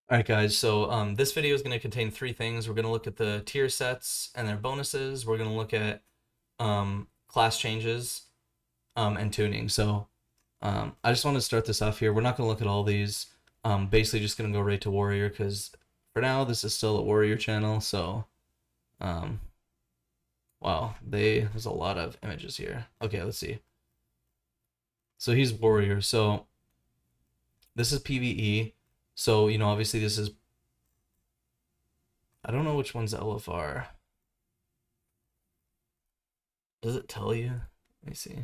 All right, guys. So this video is going to contain three things. We're going to look at the tier sets and their bonuses. We're going to look at class changes and tuning. So I just want to start this off here. We're not going to look at all these. Basically, just going to go right to Warrior because for now this is still a Warrior channel. So um, wow, there's a lot of images here. Okay, let's see. So he's Warrior. So this is PvE. So obviously this is, I don't know which one's LFR. Does it tell you? Let me see.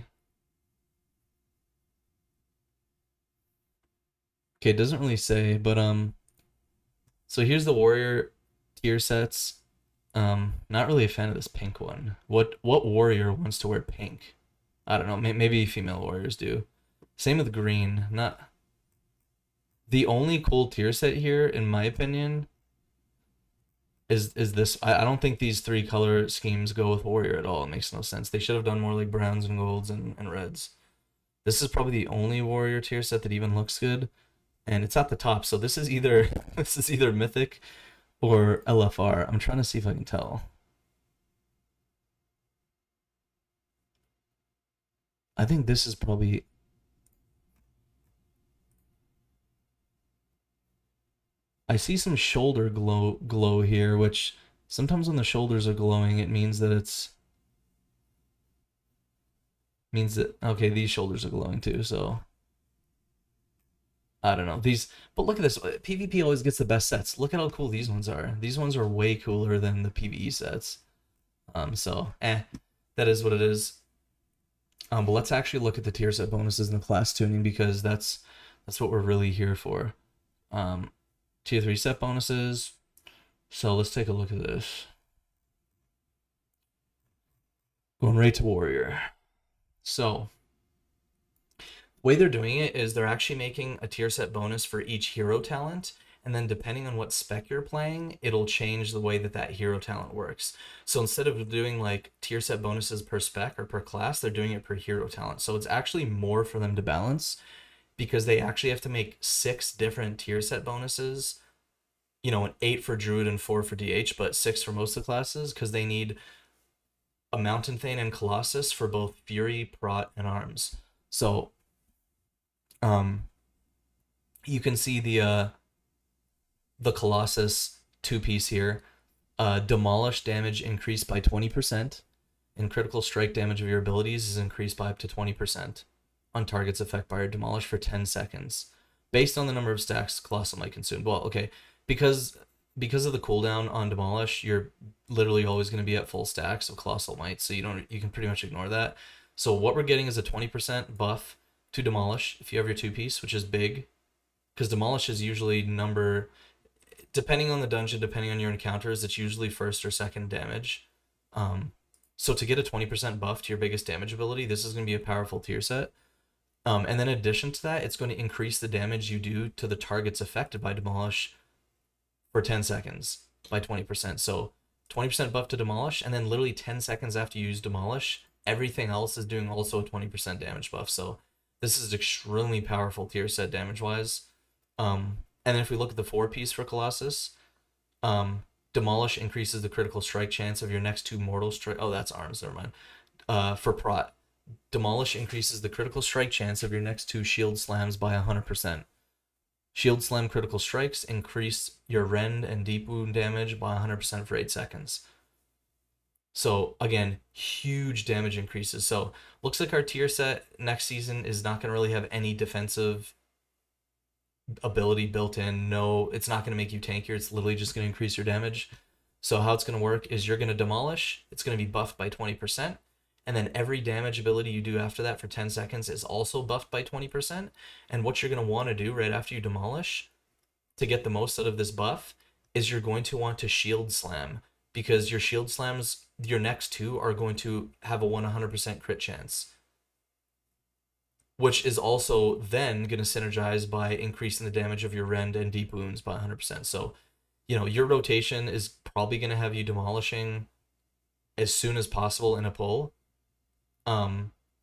Okay, it doesn't really say, but so here's the warrior tier sets. Not really a fan of this pink one. What warrior wants to wear pink? I don't know. Maybe female warriors do. Same with green. Not the only cool tier set here, in my opinion, is this. I don't think these three color schemes go with warrior at all. It makes no sense. They should have done more like browns and golds and reds. This is probably the only warrior tier set that even looks good, and it's at the top. So this is either this is either mythic or LFR. I'm trying to see if I can tell. I think this is probably. I see some shoulder glow here, which sometimes when the shoulders are glowing, it means that okay, these shoulders are glowing too. So I don't know these, but look at this. PvP always gets the best sets. Look at how cool these ones are. These ones are way cooler than the PvE sets. So that is what it is. But let's actually look at the tier set bonuses and the class tuning because that's what we're really here for. Tier 3 set bonuses. So let's take a look at this. Going right to warrior. So way they're doing it is they're actually making a tier set bonus for each hero talent, and then depending on what spec you're playing, it'll change the way that that hero talent works. So instead of doing like tier set bonuses per spec or per class, they're doing it per hero talent. So it's actually more for them to balance because they actually have to make 6 different tier set bonuses. An 8 for Druid and 4 for DH, but 6 for most of the classes because they need a Mountain Thane and Colossus for both Fury, Prot, and Arms. So um you can see the Colossus two-piece here. Demolish damage increased by 20%, and critical strike damage of your abilities is increased by up to 20% on targets affected by Demolish for 10 seconds, based on the number of stacks Colossal might consume. Well, okay, because of the cooldown on Demolish, you're literally always going to be at full stacks of Colossal Might, so you can pretty much ignore that. So what we're getting is a 20% buff to Demolish if you have your two-piece, which is big, because Demolish is usually depending on the dungeon, depending on your encounters, it's usually first or second damage. So to get a 20% buff to your biggest damage ability, this is going to be a powerful tier set. And then in addition to that, it's going to increase the damage you do to the targets affected by Demolish for 10 seconds by 20%. So 20% buff to Demolish, and then literally 10 seconds after you use Demolish, everything else is doing also a 20% damage buff. So this is extremely powerful tier set damage-wise. And then if we look at the 4-piece for Colossus, Demolish increases the critical strike chance of your next 2 mortal strike. Oh, that's arms. Never mind. For Prot, Demolish increases the critical strike chance of your next 2 shield slams by 100%. Shield slam critical strikes increase your rend and deep wound damage by 100% for 8 seconds. So again, huge damage increases. So looks like our tier set next season is not going to really have any defensive ability built in. No, it's not going to make you tankier. It's literally just going to increase your damage. So how it's going to work is you're going to Demolish. It's going to be buffed by 20%. And then every damage ability you do after that for 10 seconds is also buffed by 20%. And what you're going to want to do right after you Demolish to get the most out of this buff is you're going to want to Shield Slam, because your Shield Slams, your next 2 are going to have a 100% crit chance, which is also then going to synergize by increasing the damage of your rend and deep wounds by 100%. So, your rotation is probably going to have you Demolishing as soon as possible in a pull,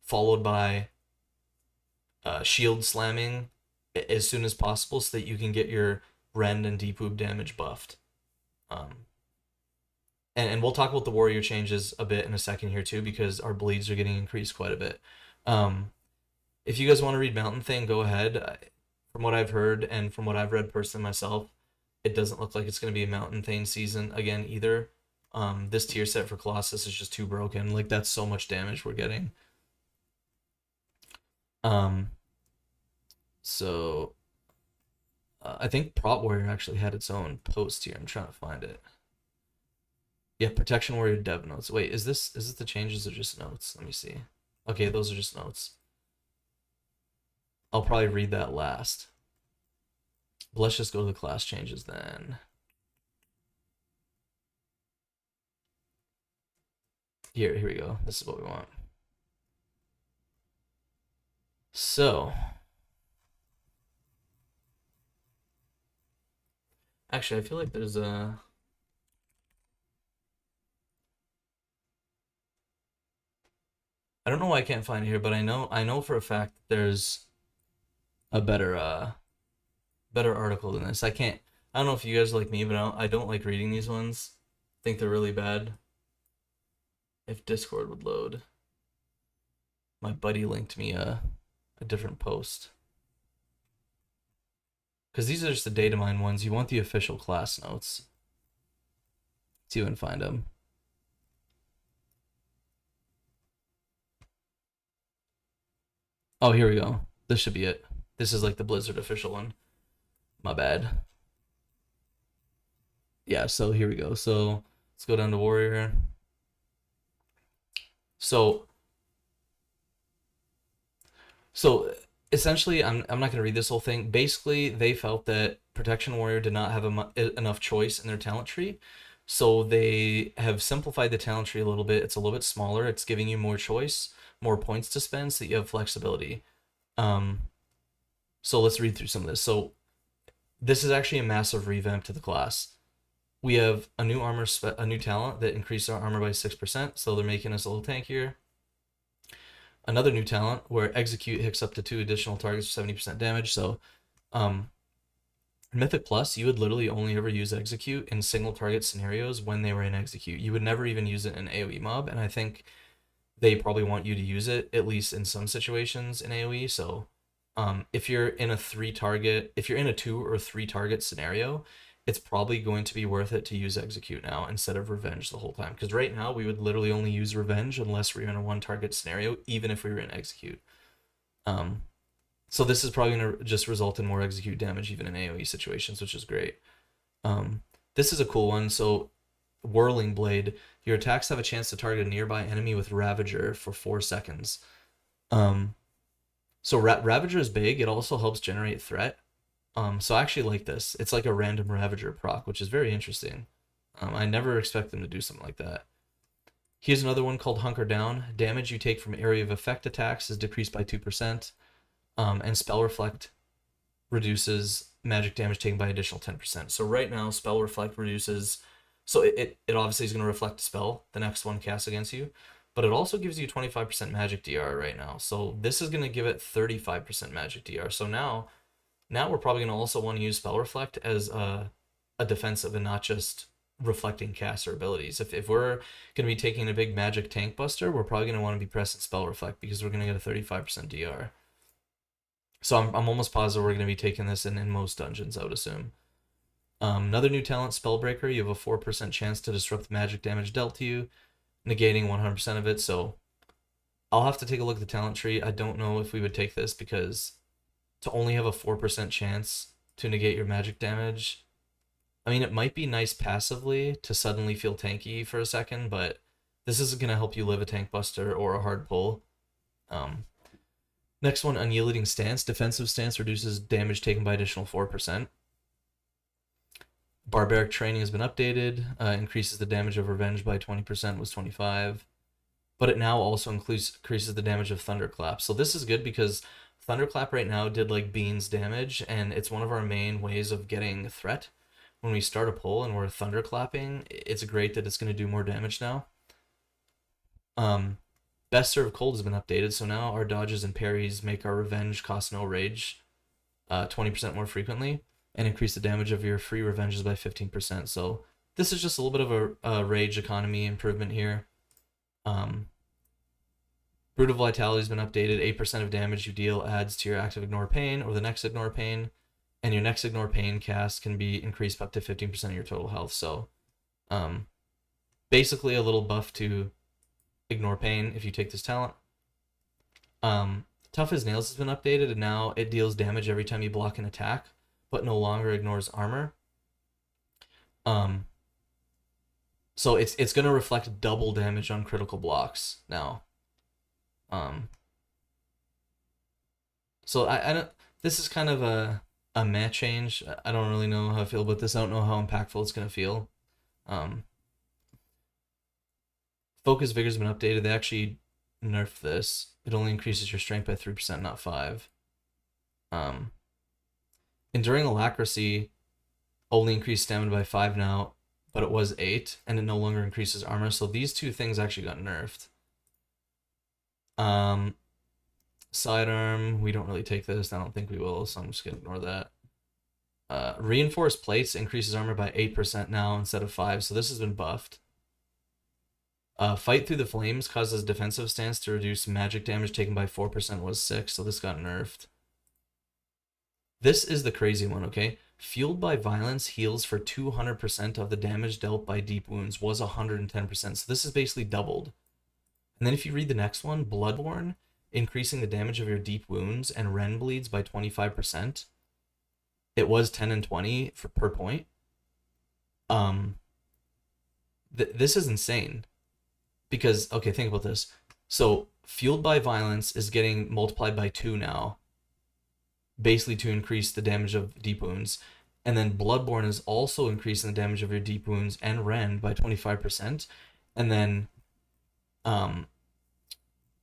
followed by shield slamming as soon as possible so that you can get your rend and depoop damage buffed. And we'll talk about the warrior changes a bit in a second here too, because our bleeds are getting increased quite a bit. If you guys want to read Mountain Thing, go ahead. From what I've heard and from what I've read personally myself, it doesn't look like it's going to be a Mountain Thing season again either. This tier set for Colossus is just too broken. Like, that's so much damage we're getting. So I think Prot Warrior actually had its own post here. I'm trying to find it. Yeah, Protection Warrior dev notes. Wait, is this the changes or just notes? Let me see. Okay, those are just notes. I'll probably read that last. But let's just go to the class changes then. Here we go. This is what we want. So, actually, I feel like there's a... I don't know why I can't find it here, but I know for a fact that there's a better article than this. I don't know if you guys are like me, but I don't like reading these ones. I think they're really bad. If Discord would load. My buddy linked me a different post. Because these are just the data mine ones. You want the official class notes. Let's see if I can find them. Oh, here we go. This should be it. This is like the Blizzard official one. My bad. Yeah, so here we go. So let's go down to Warrior. So essentially, I'm not going to read this whole thing. Basically, they felt that Protection Warrior did not have enough choice in their talent tree. So they have simplified the talent tree a little bit. It's a little bit smaller. It's giving you more choice, more points to spend, so that you have flexibility. So let's read through some of this. So this is actually a massive revamp to the class. We have a new a new talent that increases our armor by 6%, so they're making us a little tankier. Another new talent where Execute hits up to 2 additional targets for 70% damage. So Mythic Plus, you would literally only ever use Execute in single target scenarios when they were in Execute. You would never even use it in AoE mob, and I think they probably want you to use it, at least in some situations in AoE. So if you're in a 2 or 3 target scenario, it's probably going to be worth it to use Execute now instead of Revenge the whole time. Because right now, we would literally only use Revenge unless we're in a 1 target scenario, even if we were in Execute. So this is probably going to just result in more Execute damage even in AoE situations, which is great. This is a cool one. So Whirling Blade, your attacks have a chance to target a nearby enemy with Ravager for 4 seconds. So Ravager is big. It also helps generate threat. So I actually like this. It's like a random Ravager proc, which is very interesting. I never expect them to do something like that. Here's another one called Hunker Down. Damage you take from area of effect attacks is decreased by 2%. And Spell Reflect reduces magic damage taken by additional 10%. So right now, Spell Reflect reduces... So it obviously is going to reflect a spell the next one casts against you. But it also gives you 25% magic DR right now. So this is going to give it 35% magic DR. So now we're probably going to also want to use Spell Reflect as a defensive and not just reflecting caster abilities. If we're going to be taking a big magic tank buster, we're probably going to want to be pressing Spell Reflect because we're going to get a 35% DR. So I'm almost positive we're going to be taking this in most dungeons, I would assume. Another new talent, Spellbreaker. You have a 4% chance to disrupt magic damage dealt to you, negating 100% of it. So I'll have to take a look at the talent tree. I don't know if we would take this because to only have a 4% chance to negate your magic damage, I mean, it might be nice passively to suddenly feel tanky for a second, but this isn't going to help you live a tank buster or a hard pull. Next one, Unyielding Stance. Defensive stance reduces damage taken by additional 4%. Barbaric Training has been updated. Increases the damage of Revenge by 20%, was 25. But it now also increases the damage of Thunderclap. So this is good because Thunderclap right now did like beans damage, and it's one of our main ways of getting threat. When we start a pull and we're Thunderclapping, it's great that it's going to do more damage now. Best Serve Cold has been updated, so now our dodges and parries make our Revenge cost no rage 20% more frequently. and increase the damage of your free revenges by 15%. So this is just a little bit of a rage economy improvement here. Brutal Vitality has been updated. 8% of damage you deal adds to your active Ignore Pain or the next Ignore Pain, and your next Ignore Pain cast can be increased by up to 15% of your total health. So basically a little buff to Ignore Pain if you take this talent. Tough as Nails has been updated, and now it deals damage every time you block an attack, but no longer ignores armor. So it's going to reflect double damage on critical blocks now. So I don't. This is kind of a meh change. I don't really know how I feel about this. I don't know how impactful it's going to feel. Focus Vigor's been updated. They actually nerfed this. It only increases your strength by 3%, not 5. Enduring Alacrity only increased stamina by 5 now, but it was 8, and it no longer increases armor. So these two things actually got nerfed. Sidearm, we don't really take this. I don't think we will, so I'm just gonna ignore that. Reinforced Plates increases armor by 8% now instead of 5, so this has been buffed. Fight Through the Flames causes defensive stance to reduce magic damage taken by 4%, was 6, so this got nerfed. This is the crazy one, okay? Fueled by Violence heals for 200% of the damage dealt by deep wounds, was 110%, so this is basically doubled. And then if you read the next one, Bloodborne, increasing the damage of your deep wounds and Ren bleeds by 25%. It was 10 and 20 per point. This is insane. Because, okay, think about this. So, Fueled by Violence is getting multiplied by 2 now, basically to increase the damage of deep wounds. And then Bloodborne is also increasing the damage of your deep wounds and Ren by 25%. And then,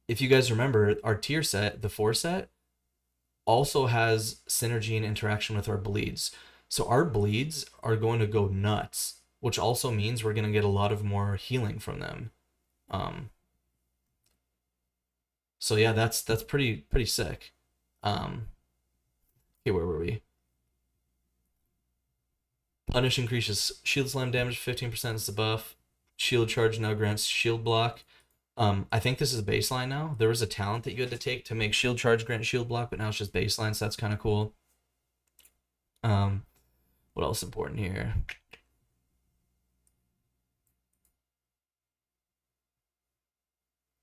if you guys remember, our tier set, the 4 set, also has synergy and interaction with our bleeds. So our bleeds are going to go nuts, which also means we're going to get a lot of more healing from them. So yeah, that's pretty sick. Okay, where were we? Punish increases shield slam damage 15% is the buff. Shield charge now grants shield block. I think this is baseline now. There was a talent that you had to take to make shield charge grant shield block, but now it's just baseline, so that's kind of cool. What else is important here?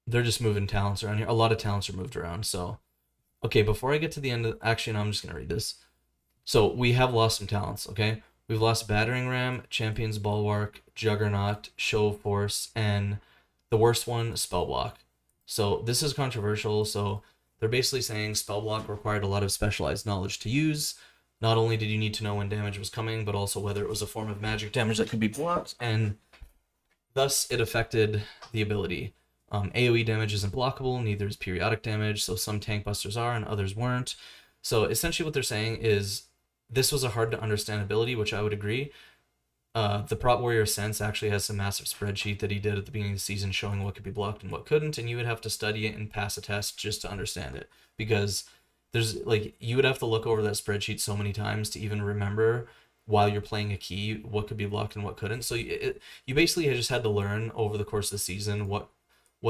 They're just moving talents around here. A lot of talents are moved around, so. Okay, before I get to the end of, actually, no, I'm just going to read this. So, we have lost some talents, okay? We've lost Battering Ram, Champion's Bulwark, Juggernaut, Show of Force, and the worst one, Spell Block. So, this is controversial, so they're basically saying Spell Block required a lot of specialized knowledge to use. Not only did you need to know when damage was coming, but also whether it was a form of magic damage that could be blocked, and thus it affected the ability. AoE damage isn't blockable, neither is periodic damage, so some tank busters are and others weren't. So essentially what they're saying is this was a hard to understand ability, which I would agree. The Prot Warrior Sense actually has some massive spreadsheet that he did at the beginning of the season showing what could be blocked and what couldn't, and you would have to study it and pass a test just to understand it, because there's like you would have to look over that spreadsheet so many times to even remember while you're playing a key what could be blocked and what couldn't. So you basically just had to learn over the course of the season what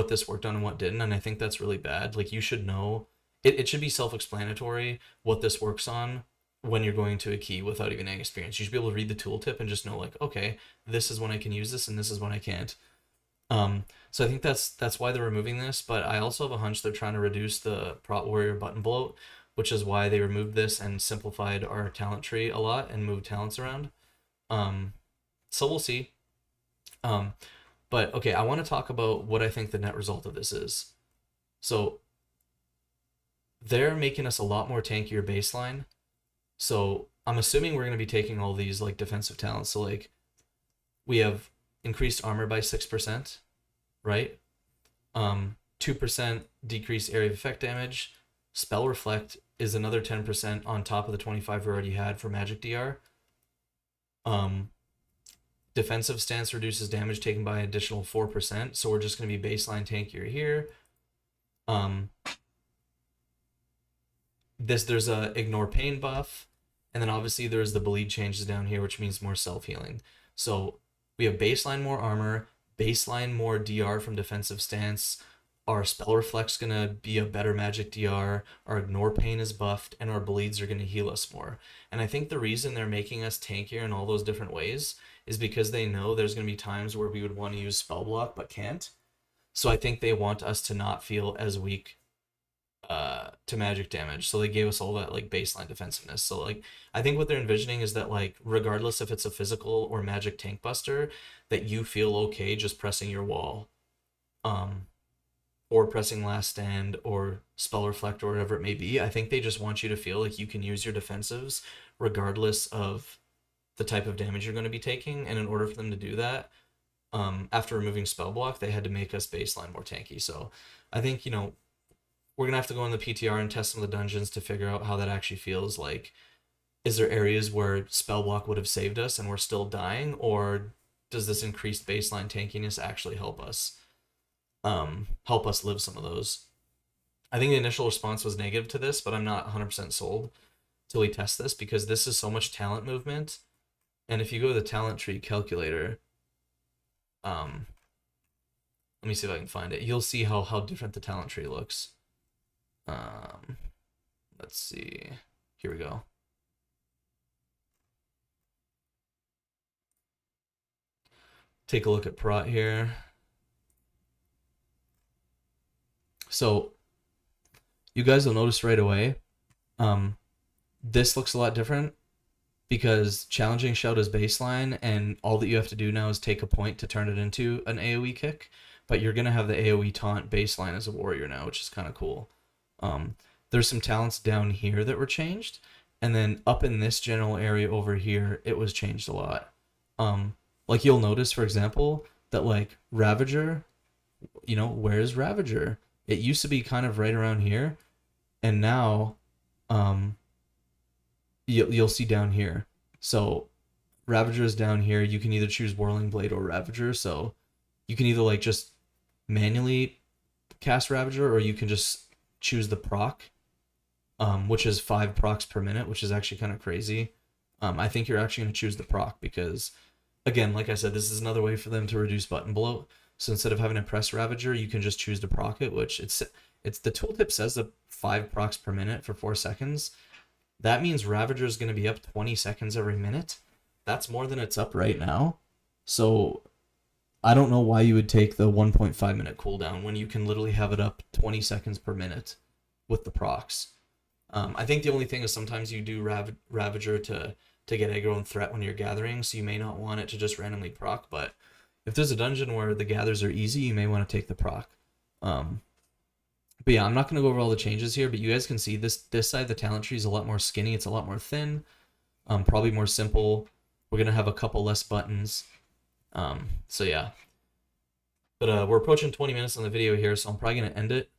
this worked on and what didn't, and I think that's really bad. Like, you should know, it should be self-explanatory what this works on when you're going to a key without even any experience. You should be able to read the tooltip and just know, like, okay, this is when I can use this and this is when I can't. So I think that's why they're removing this, but I also have a hunch they're trying to reduce the Prot Warrior button bloat, which is why they removed this and simplified our talent tree a lot and moved talents around. So we'll see. But okay, I want to talk about what I think the net result of this is. So they're making us a lot more tankier baseline. So I'm assuming we're going to be taking all these like defensive talents. So like we have increased armor by 6%, right? 2% decreased area of effect damage. Spell Reflect is another 10% on top of the 25 we already had for magic DR. Defensive stance reduces damage taken by an additional 4%, so we're just going to be baseline tankier here. There's a Ignore Pain buff, And then obviously there's the bleed changes down here, which means more self-healing. So we have baseline more armor, baseline more DR from defensive stance. Our spell reflect's gonna be a better magic DR. Our ignore pain is buffed, and our bleeds are gonna heal us more. And I think the reason they're making us tankier in all those different ways is because they know there's gonna be times where we would want to use spell block but can't. So I think they want us to not feel as weak to magic damage. So they gave us all that like baseline defensiveness. So like I think what they're envisioning is that like regardless if it's a physical or magic tank buster, that you feel okay just pressing your wall. Or pressing last stand or spell reflect or whatever it may be. I think they just want you to feel like you can use your defensives regardless of the type of damage you're going to be taking. And in order for them to do that, after removing spell block, they had to make us baseline more tanky. So I think, you know, we're going to have to go in the PTR and test some of the dungeons to figure out how that actually feels. Like, is there areas where spell block would have saved us and we're still dying? Or does this increased baseline tankiness actually help us live some of those? I think the initial response was negative to this, but I'm not 100% sold till we test this because this is so much talent movement. And if you go to the talent tree calculator, let me see if I can find it. You'll see how different the talent tree looks. Let's see. Here we go. Take a look at Prot here. So you guys will notice right away, this looks a lot different because challenging shout is baseline, and all that you have to do now is take a point to turn it into an AoE kick. But you're gonna have the AoE taunt baseline as a warrior now, which is kind of cool. There's some talents down here that were changed, and then up in this general area over here, it was changed a lot. Like you'll notice, for example, that like Ravager, you know, where's Ravager? It used to be kind of right around here, and now you'll see down here. So Ravager is down here. You can either choose Whirling Blade or Ravager. So you can either like just manually cast Ravager, or you can just choose the proc, which is 5 procs per minute, which is actually kind of crazy. I think you're actually going to choose the proc because, again, like I said, this is another way for them to reduce button bloat. So instead of having to press Ravager, you can just choose to proc it, which it's the tooltip says that 5 procs per minute for 4 seconds. That means Ravager is going to be up 20 seconds every minute. That's more than it's up right now. So I don't know why you would take the 1.5 minute cooldown when you can literally have it up 20 seconds per minute with the procs. I think the only thing is sometimes you do Ravager to get aggro and threat when you're gathering, so you may not want it to just randomly proc, but if there's a dungeon where the gathers are easy, you may want to take the proc. But yeah, I'm not going to go over all the changes here, but you guys can see this side of the talent tree is a lot more skinny. It's a lot more thin, probably more simple. We're going to have a couple less buttons. So yeah. But we're approaching 20 minutes on the video here, so I'm probably going to end it.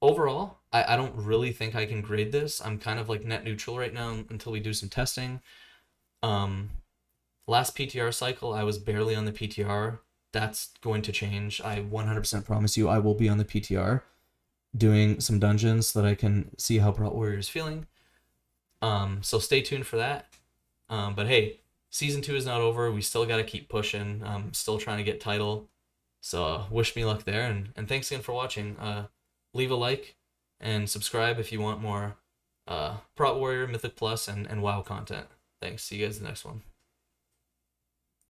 Overall, I don't really think I can grade this. I'm kind of like net neutral right now until we do some testing. Last PTR cycle, I was barely on the PTR. That's going to change. I 100% promise you I will be on the PTR doing some dungeons so that I can see how Prot Warrior is feeling. So stay tuned for that. But hey, Season 2 is not over. We still got to keep pushing. Still trying to get title. So wish me luck there. And thanks again for watching. Leave a like and subscribe if you want more Prot Warrior, Mythic Plus, and WoW content. Thanks. See you guys in the next one.